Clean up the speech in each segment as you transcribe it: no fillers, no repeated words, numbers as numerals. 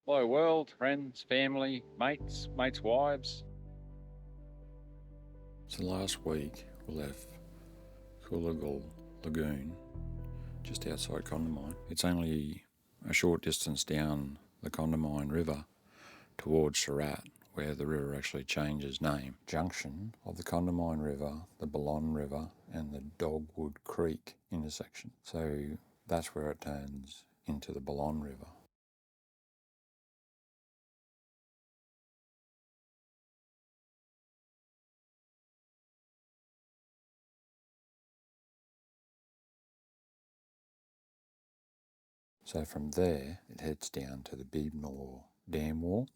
Hello world, friends, family, mates, wives. So last week we left Coolagal Lagoon, just outside Condamine. It's only a short distance down the Condamine River towards Seperate, where the river actually changes name. Junction of the Condamine River, the Ballon River and the Dogwood Creek intersection. So that's where it turns into the Ballon River. So from there it heads down to the Beadmore Dam Wall.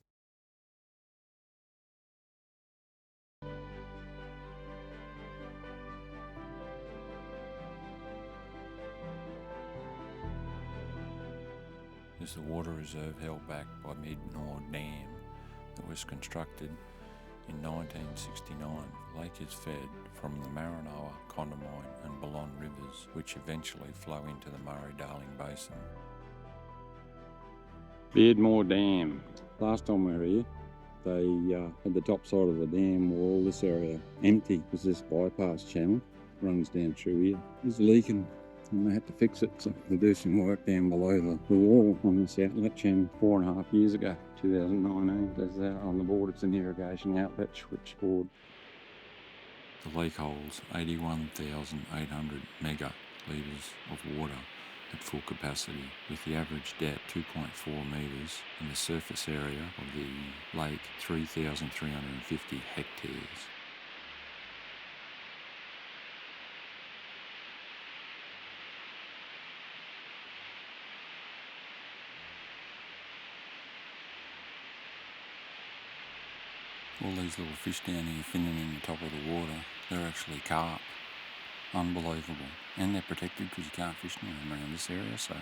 Is the water reserve held back by Beadmore Dam that was constructed in 1969. The lake is fed from the Maranoa, Condamine and Ballon rivers, which eventually flow into the Murray-Darling Basin. Beardmore Dam. Last time we were here, they had the top side of the dam wall, this area, empty because this bypass channel runs down through here. It's leaking and they had to fix it, so they do some work down below the wall on this outlet channel 4.5 years ago, 2019. There's on the board, it's an irrigation outlet switchboard. The lake holds 81,800 mega litres of water at full capacity, with the average depth 2.4 metres and the surface area of the lake 3,350 hectares. All these little fish down here finning in the top of the water, they're actually carp. Unbelievable. And they're protected because you can't fish near them around this area, so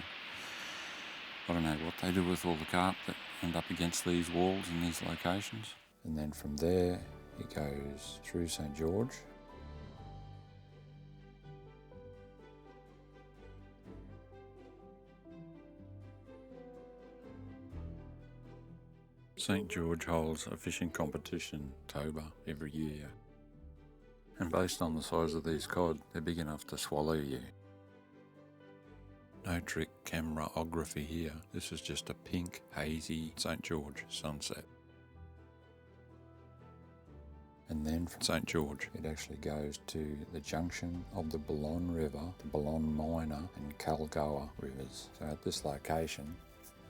I don't know what they do with all the carp that end up against these walls in these locations. And then from there it goes through St. George. St. George holds a fishing competition, Toba, every year. And based on the size of these cod, they're big enough to swallow you. No trick cameraography here. This is just a pink, hazy St. George sunset. And then from St. George, it actually goes to the junction of the Ballon River, the Ballon Minor and Kalgoa rivers. So at this location,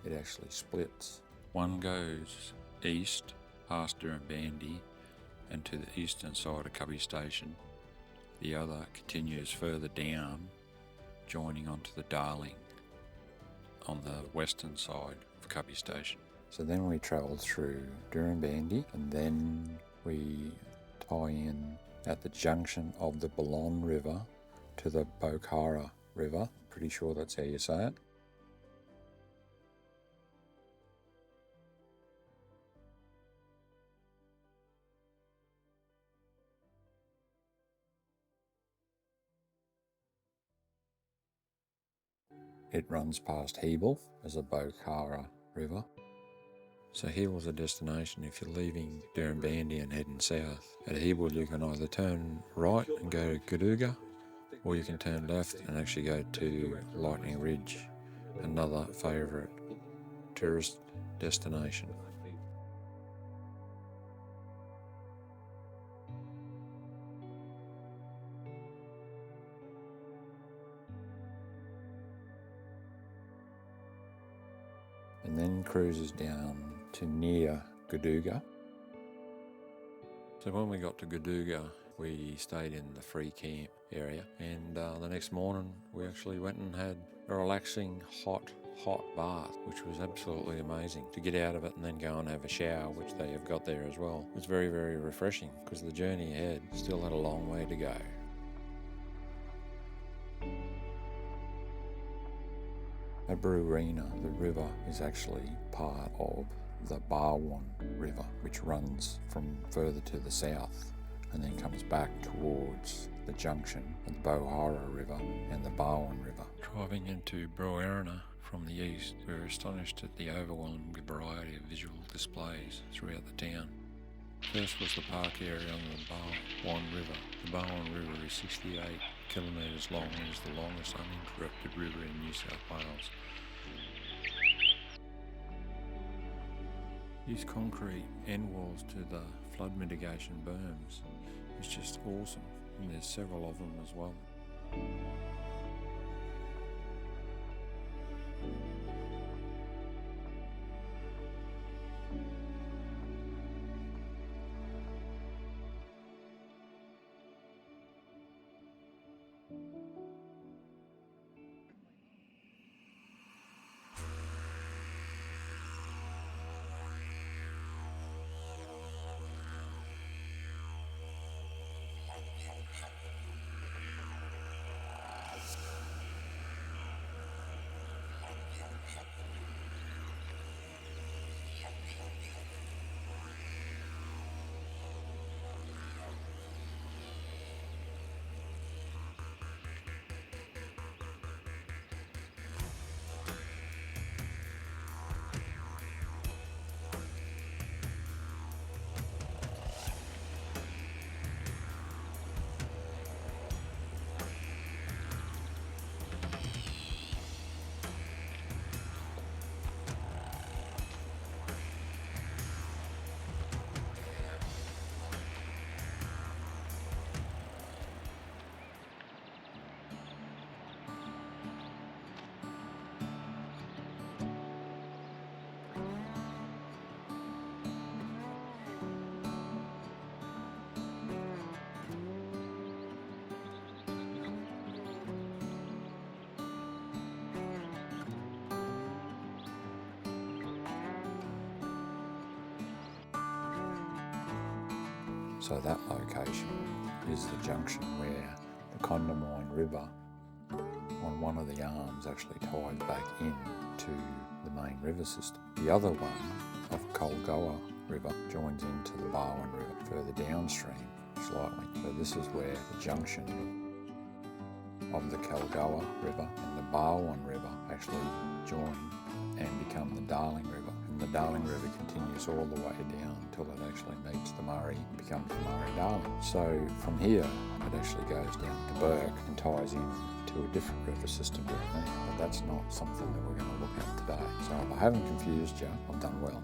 it actually splits. One goes east past Durumbandy and to the eastern side of Cubby Station. The other continues further down, joining onto the Darling on the western side of Cubby Station. So then we travel through Durumbandy and then we tie in at the junction of the Ballon River to the Bokhara River. Pretty sure that's how you say it. It runs past Hebel as a Bokhara River. So Hebel's a destination if you're leaving Durumbandy and heading south. At Hebel you can either turn right and go to Gaduga, or you can turn left and actually go to Lightning Ridge, another favourite tourist destination. And then cruises down to near Gaduga. So when we got to Gaduga, we stayed in the free camp area, and the next morning we actually went and had a relaxing hot bath, which was absolutely amazing to get out of it and then go and have a shower, which they have got there as well. It was very, very refreshing because the journey ahead still had a long way to go. At Brewrina, the river is actually part of the Barwon River, which runs from further to the south and then comes back towards the junction of the Bokhara River and the Barwon River. Driving into Brewrina from the east, we're astonished at the overwhelming variety of visual displays throughout the town. First was the park area on the Barwon River. The Barwon River is 68 kilometres long and is the longest uninterrupted river in New South Wales. Use concrete end walls to the flood mitigation berms is just awesome, and there's several of them as well. So that location is the junction where the Condamine River on one of the arms actually ties back into the main river system. The other one, off Colgoa River, joins into the Barwon River further downstream slightly. So this is where the junction of the Colgoa River and the Barwon River actually join and become the Darling River. And the Darling River continues all the way down until it actually meets the Murray and becomes the Murray-Darling. So from here, it actually goes down to Burke and ties in to a different river system down there. But that's not something that we're going to look at today. So if I haven't confused you, I've done well.